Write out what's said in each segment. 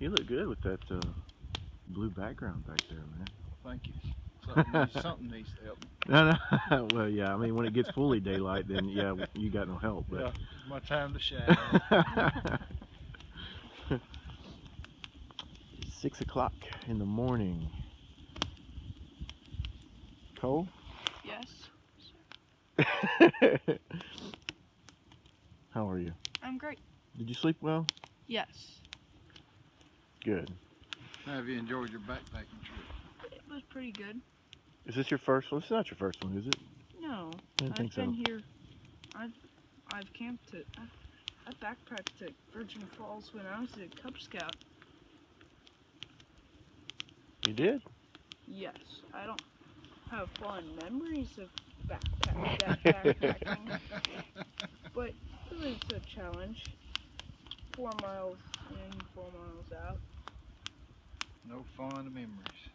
You look good with that blue background back there, man. Thank you. Something needs to help me. No, no. Well, yeah. I mean, when it gets fully daylight, then yeah, you got no help. But Yeah, it's my time to shine. 6 o'clock in the morning. Cole? Yes. How are you? I'm great. Did you sleep well? Yes. Good. Have you enjoyed your backpacking trip? It was pretty good. Is this your first one? It's not your first one, is it? No. I didn't think I've been so. here. I've camped at. I backpacked at Virgin Falls when I was a Cub Scout. You did? Yes. I don't have fond memories of backpacking, but it was a challenge. 4 miles in, 4 miles out. No fond memories.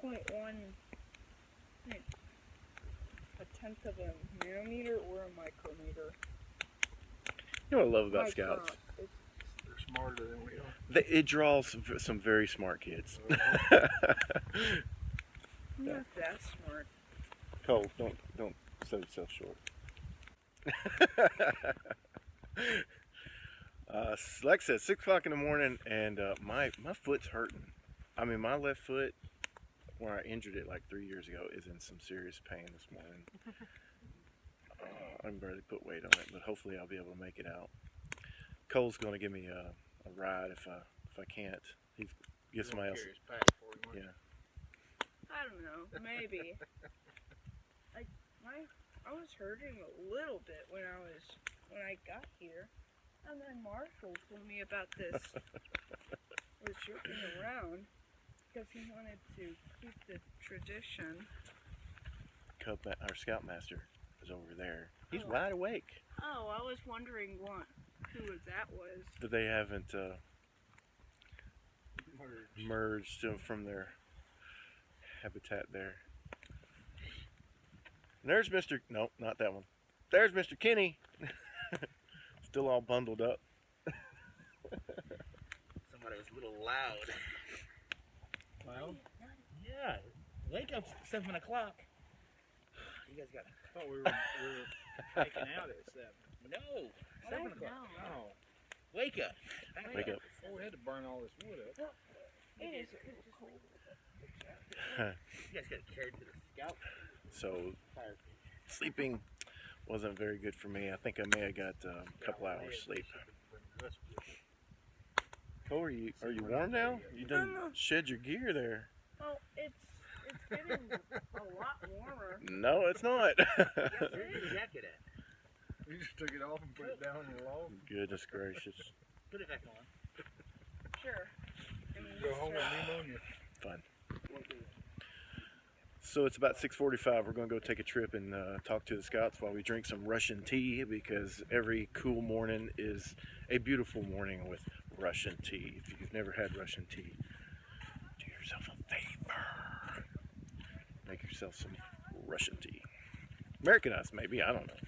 0.1, a tenth of a nanometer or a micrometer. You know what I love about Micron. Scouts? They're smarter than we are. It draws some very smart kids. I'm not that smart. Cole, don't sell yourself short. Like I said, 6 o'clock in the morning, and my foot's hurting. I mean, my left foot, where I injured it like 3 years ago, is in some serious pain this morning. I can barely put weight on it, but hopefully I'll be able to make it out. Cole's going to give me a ride if I can't. He's get somebody else. Yeah. I don't know, maybe. I was hurting a little bit when I got here, and then Marshall told me about this. Was joking around because he wanted to keep the tradition. Our Scoutmaster is over there. He's Oh. wide awake. Oh, I was wondering who that was. That they haven't merged from their habitat there. And there's Mr. No, not that one. There's Mr. Kenny. Still all bundled up. Somebody was a little loud. Well, Yeah, wake up 7 o'clock. You guys got I thought we were taking out at 7. no 7 o'clock. Oh, Wake up. Wake up. well, we had to burn all this wood up. It is cold. You guys got carried to the scout So fire. sleeping wasn't very good for me. I think I may have got a couple hours sleep. Cole, are you warm now? You done shed your gear there. Oh, it's getting a lot warmer. No, it's not. Where's your jacket at? We just took it off and put it down in the log. Goodness gracious. Put it back on. Sure. Go home with pneumonia. Fun. So it's about 6:45. We're going to go take a trip and talk to the Scouts while we drink some Russian tea, because every cool morning is a beautiful morning with Russian tea. If you've never had Russian tea, do yourself a favor. Make yourself some Russian tea. Americanized, maybe. I don't know.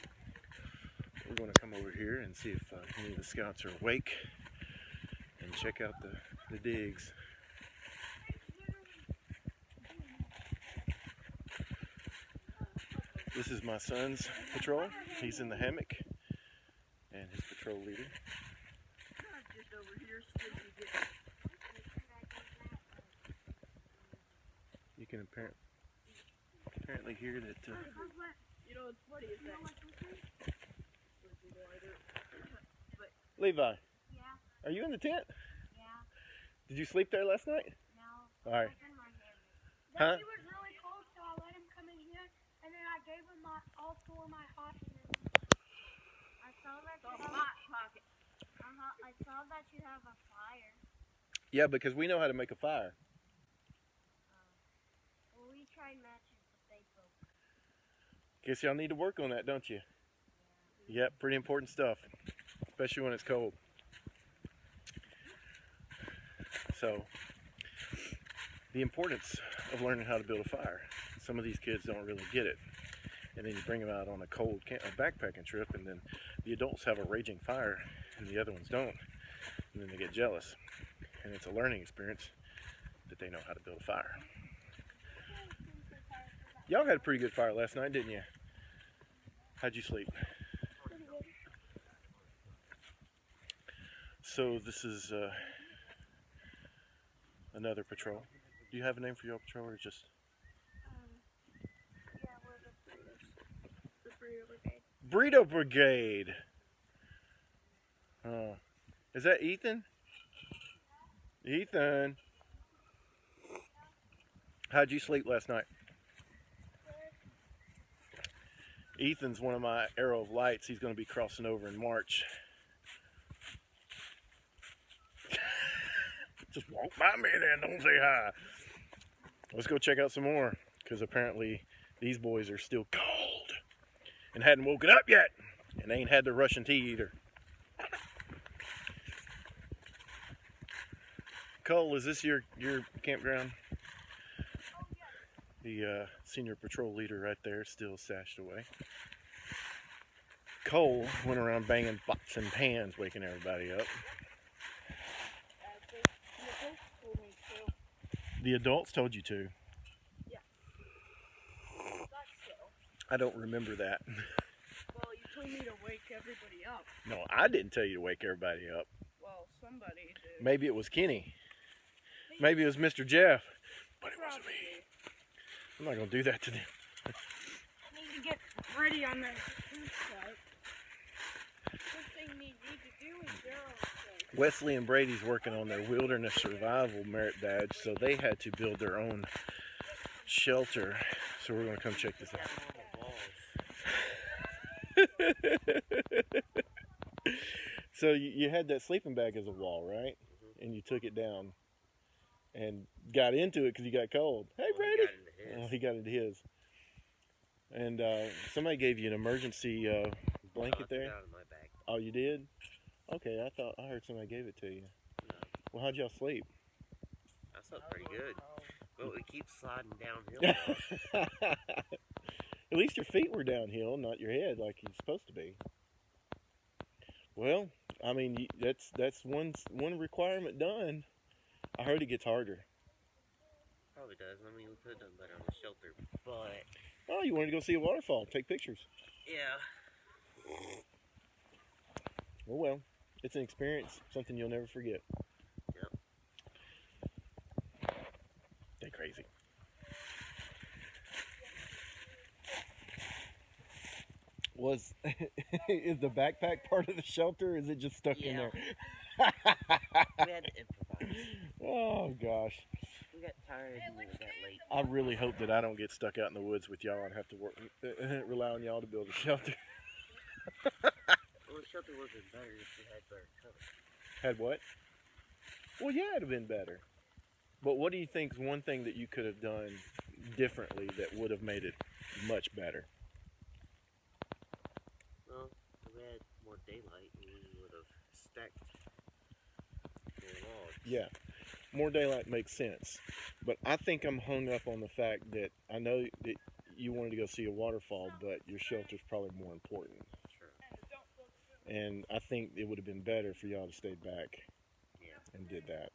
We're going to come over here and see if any of the Scouts are awake and check out the digs. This is my son's patrol. He's in the hammock, and his patrol leader. Just over here, so that you get. You can apparently hear that. You know what's funny is that. Levi, Yeah, are you in the tent? yeah, Did you sleep there last night? no. All right. That's in my hand. Huh? He was really cold, so I let him come in here, and then I gave him all 4 of my hot ones. I saw that you have Hot pocket. I saw that you have a fire. Yeah, because we know how to make a fire. Well, we tried matches, but they broke. Guess y'all need to work on that, don't you? Yep, pretty important stuff, especially when it's cold. So, the importance of learning how to build a fire. Some of these kids don't really get it. And then you bring them out on a cold backpacking trip, and then the adults have a raging fire and the other ones don't. and then they get jealous. And it's a learning experience that they know how to build a fire. Y'all had a pretty good fire last night, didn't you? How'd you sleep? So this is another patrol. Do you have a name for your patrol, or just Yeah, we're the Brigade. Burrito Brigade? Oh, is that Ethan? Ethan, how'd you sleep last night? Ethan's one of my Arrow of Lights. He's going to be crossing over in March. Just walk by me then, don't say hi. Let's go check out some more, because apparently these boys are still cold and hadn't woken up yet, and they ain't had their Russian tea either. Cole, is this your campground? The senior patrol leader right there, still stashed away. Cole went around banging pots and pans, waking everybody up. The adults told you to. Yeah. That's so. I don't remember that. Well, you told me to wake everybody up. No, I didn't tell you to wake everybody up. Well, somebody did. Maybe it was Kenny. Maybe it was Mr. Jeff. But it wasn't me. I'm not going to do that to them. I need to get ready on that campsite. First thing they need to do is their own thing. Wesley and Brady's working on their wilderness survival merit badge, so they had to build their own shelter. So we're going to come check this out. So you had that sleeping bag as a wall, right? And you took it down and got into it because you got cold. Hey, Brady! He got into his. And somebody gave you an emergency blanket there? Out of my bag. Oh, you did? Okay, I heard somebody gave it to you. No, Well, how'd y'all sleep? I slept pretty good. But we keep sliding downhill. Though. At least your feet were downhill, not your head like you're supposed to be. Well, I mean, that's one requirement done. I heard it gets harder. Probably does. I mean, we could have done better on the shelter, but Oh, you wanted to go see a waterfall, take pictures. yeah. Well, it's an experience, something you'll never forget. Yep. They're crazy. Is the backpack part of the shelter, or is it just stuck in Yeah. there? We had to improvise. Oh, gosh. We got tired and we got late. I really hope that I don't get stuck out in the woods with y'all and have to rely on y'all to build a shelter. Well, the shelter would have been better if we had better cover. Had what? Well, yeah, it'd have been better. But what do you think is one thing that you could have done differently that would have made it much better? Well, if we had more daylight, we would have stacked more logs. Yeah, more daylight makes sense. But I think I'm hung up on the fact that I know that you wanted to go see a waterfall, but your shelter's probably more important. Sure. And I think it would have been better for y'all to stay back Yeah. and did that.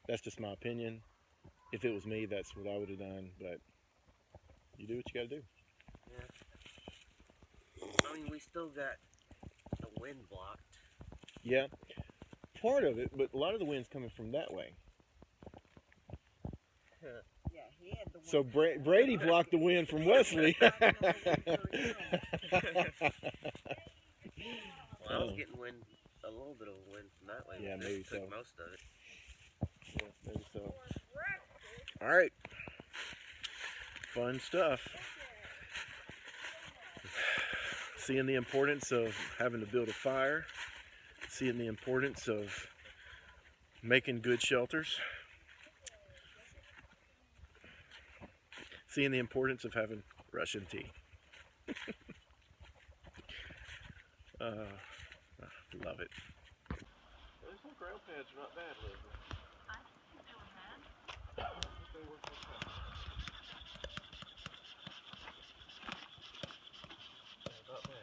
That's just my opinion. If it was me, that's what I would have done. But you do what you got to do. I mean, we still got the wind blocked. Yeah, part of it, but a lot of the wind's coming from that way. Yeah, he had the one. So Brady blocked the wind from Wesley. Well, I was getting wind, a little bit of wind from that way. Yeah, but maybe this took so. most of it. Yeah, maybe so. All right, fun stuff. Seeing the importance of having to build a fire, seeing the importance of making good shelters, seeing the importance of having Russian tea. Love it. Those little ground pads are not bad, Leslie. Not bad.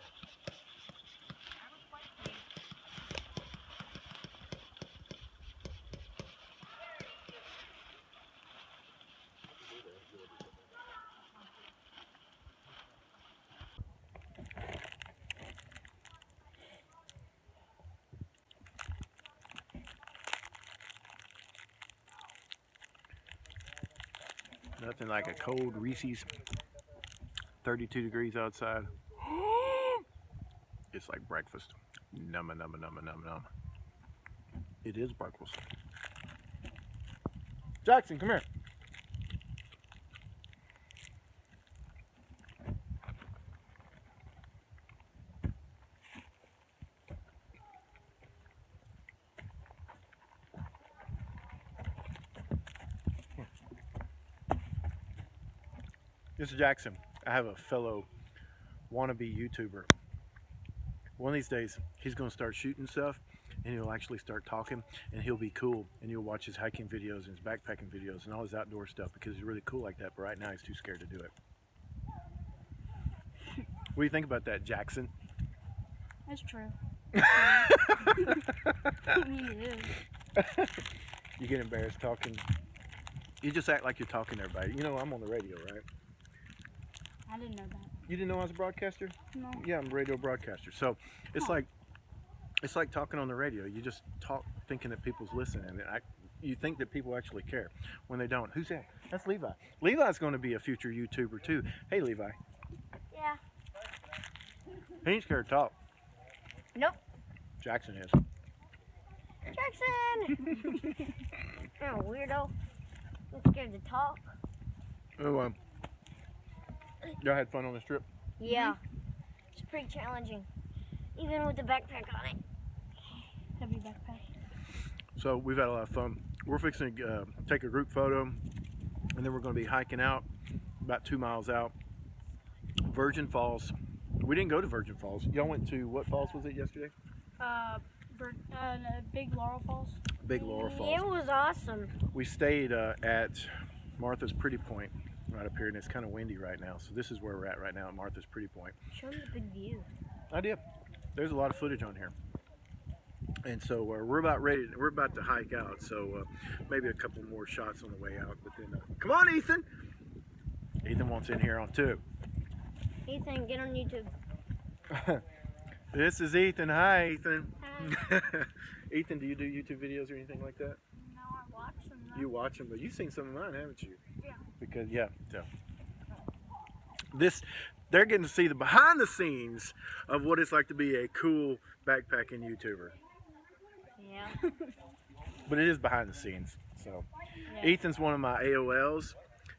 Nothing like a cold Reese's. 32 degrees outside. It's like breakfast. Numma, numma, numma, numma, numma. It is breakfast. Jackson, come here. This is Jackson. I have a fellow wannabe YouTuber. One of these days, he's going to start shooting stuff, and he'll actually start talking, and he'll be cool, and you'll watch his hiking videos and his backpacking videos and all his outdoor stuff because he's really cool like that, but right now he's too scared to do it. What do you think about that, Jackson? That's true. I mean, it is. You get embarrassed talking. You just act like you're talking to everybody. You know, I'm on the radio, right? I didn't know that. You didn't know I was a broadcaster? No. Yeah, I'm a radio broadcaster. So it's like talking on the radio. You just talk thinking that people's listening. And you think that people actually care when they don't. Who's that? That's Levi. Levi's going to be a future YouTuber too. Hey, Levi. Yeah. He ain't scared to talk. Nope. Jackson is. Jackson! You're a weirdo. I'm scared to talk. Oh, y'all had fun on this trip? Yeah. It's pretty challenging. Even with the backpack on it. Heavy backpack. So we've had a lot of fun. We're fixing to take a group photo, and then we're going to be hiking out about 2 miles out. Virgin Falls. We didn't go to Virgin Falls. Y'all went to, what falls was it yesterday? Big Laurel Falls. Big Laurel Falls. It was awesome. We stayed at Martha's Pretty Point right up here, and it's kind of windy right now. So this is where we're at right now at Martha's Pretty Point. Show them the big view. I did. There's a lot of footage on here. And so we're about to hike out. So maybe a couple more shots on the way out. But then, come on, Ethan. Ethan wants in here on too. Ethan, get on YouTube. This is Ethan. Hi, Ethan. Hi. Ethan, do you do YouTube videos or anything like that? No, I watch them. You watch them, but you've seen some of mine, haven't you? Yeah. Because so they're getting to see the behind the scenes of what it's like to be a cool backpacking YouTuber. Yeah. But it is behind the scenes. So Yeah. Ethan's one of my AOLs,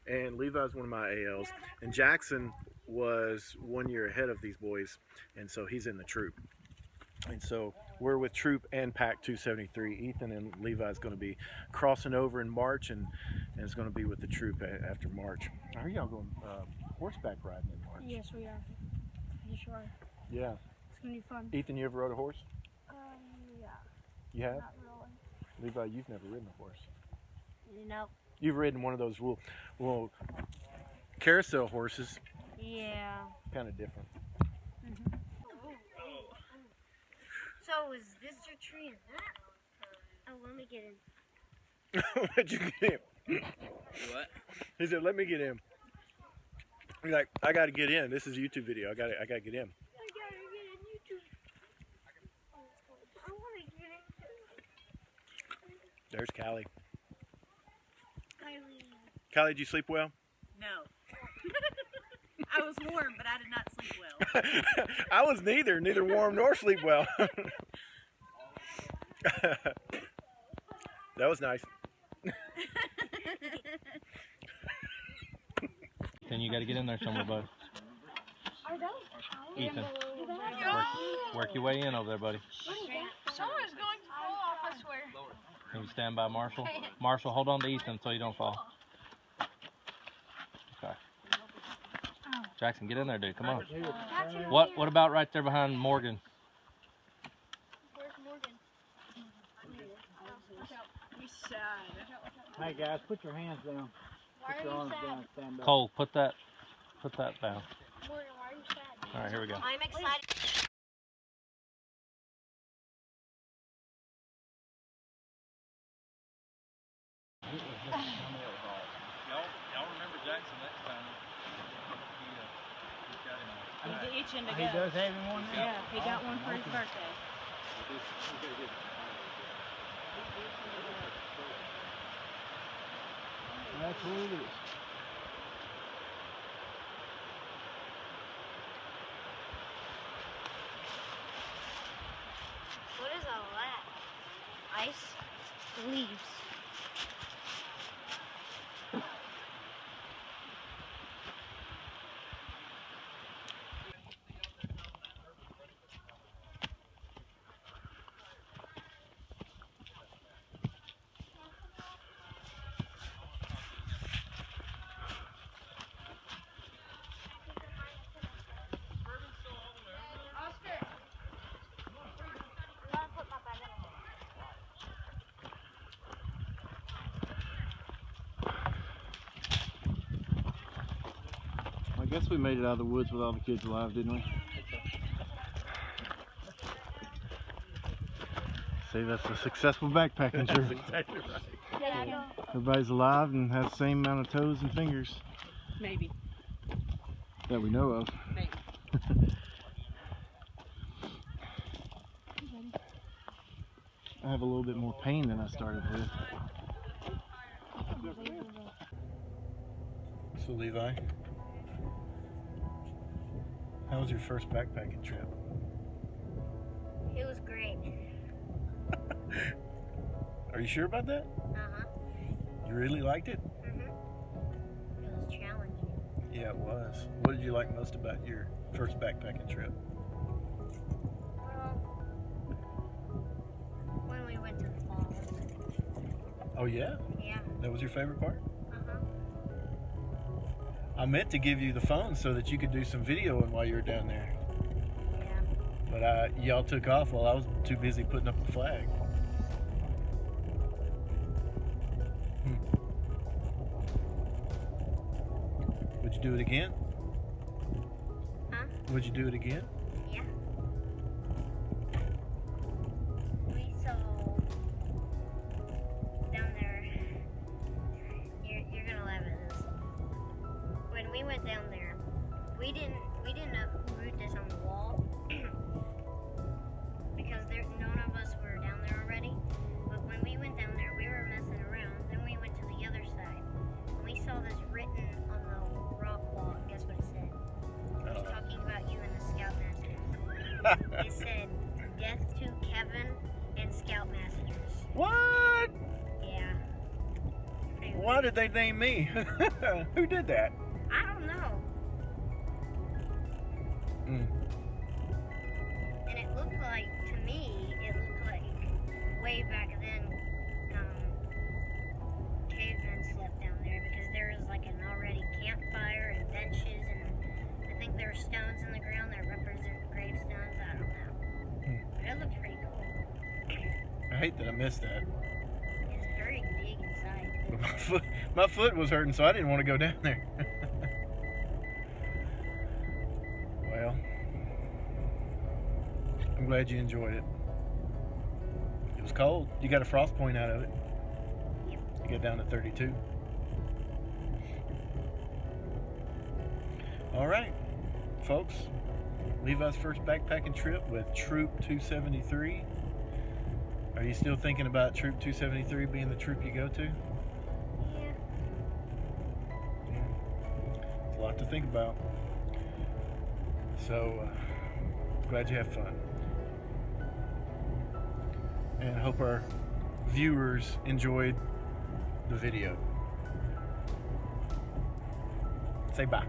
and Levi's one of my ALs, and Jackson was 1 year ahead of these boys, and so he's in the troop. And so we're with Troop and Pack 273. Ethan and Levi's going to be crossing over in March, and it's going to be with the troop after March. How are y'all going horseback riding in March? Yes, we are. You sure? Yeah. It's gonna be fun. Ethan, you ever rode a horse? Yeah. You have? Not really. Levi, you've never ridden a horse. No. You've ridden one of those little carousel horses. Yeah. Kind of different. So is this your tree and that? Oh, let me get in. What'd you get him? What? He said, "Let me get in." He's like, "I got to get in. This is a YouTube video. I got to get in." I gotta get in YouTube. I wanna get in. There's Callie. Kylie. Callie, did you sleep well? No. I was warm, but I did not sleep well. I was neither warm nor sleep well. That was nice. Then you got to get in there somewhere, bud. Ethan, work your way in over there, buddy. Someone's going to fall off, I swear. Can you stand by Marshall? Marshall, hold on to Ethan so you don't fall. Okay. Jackson, get in there, dude. Come on. What about right there behind Morgan? Where's Morgan? He's sad. Hey guys, put your hands down. Why Put your are you arms sad? down. Stand up. Cole, put that down. Morgan, why are you sad? All right, here we go. I'm excited. Y'all remember Jackson next time? He's itching to He go. does have him one now? Yeah, he got one for his birthday. That's what it is. ice, leaves. I guess we made it out of the woods with all the kids alive, didn't we? See, that's a successful backpacking trip. Exactly right. Yeah. Everybody's alive and has the same amount of toes and fingers Maybe. that we know of. Maybe. I have a little bit more pain than I started with. So Levi, how was your first backpacking trip? It was great. Are you sure about that? Uh-huh. You really liked it? Mm-hmm. It was challenging. Yeah, it was. What did you like most about your first backpacking trip? Well, when we went to the falls. Oh yeah? Yeah. That was your favorite part? Uh-huh. I meant to give you the phone so that you could do some videoing while you were down there. Yeah. But y'all took off while I was too busy putting up the flag. Would you do it again? Huh? Would you do it again? Yeah. We saw down there. You're gonna laugh at this. When we went down there, we didn't know who wrote this on the wall because none of us were down there already. But when we went down there, we were messing around. Then we went to the other side, and we saw this written on the rock wall. Guess what it said? It was talking about you and the Scoutmasters. It said, "Death to Kevin and Scoutmasters." What? Yeah. Pretty Why did they name me? Who did that? I don't know. Mm. And it looked like, to me, it looked like way back then, cavemen slept down there because there was like an already campfire and benches, and I think there were stones in the ground that represent gravestones. I don't know. But it looked pretty cool. I hate that I missed that. It's very big inside. But my foot was hurting, so I didn't want to go down there. Well, I'm glad you enjoyed it. It was cold. You got a frost point out of it. Yep. You got down to 32. All right, folks. Levi's first backpacking trip with Troop 273. Are you still thinking about Troop 273 being the troop you go to? Yeah. It's a lot to think about. So, glad you have fun. And I hope our viewers enjoyed the video. Say bye.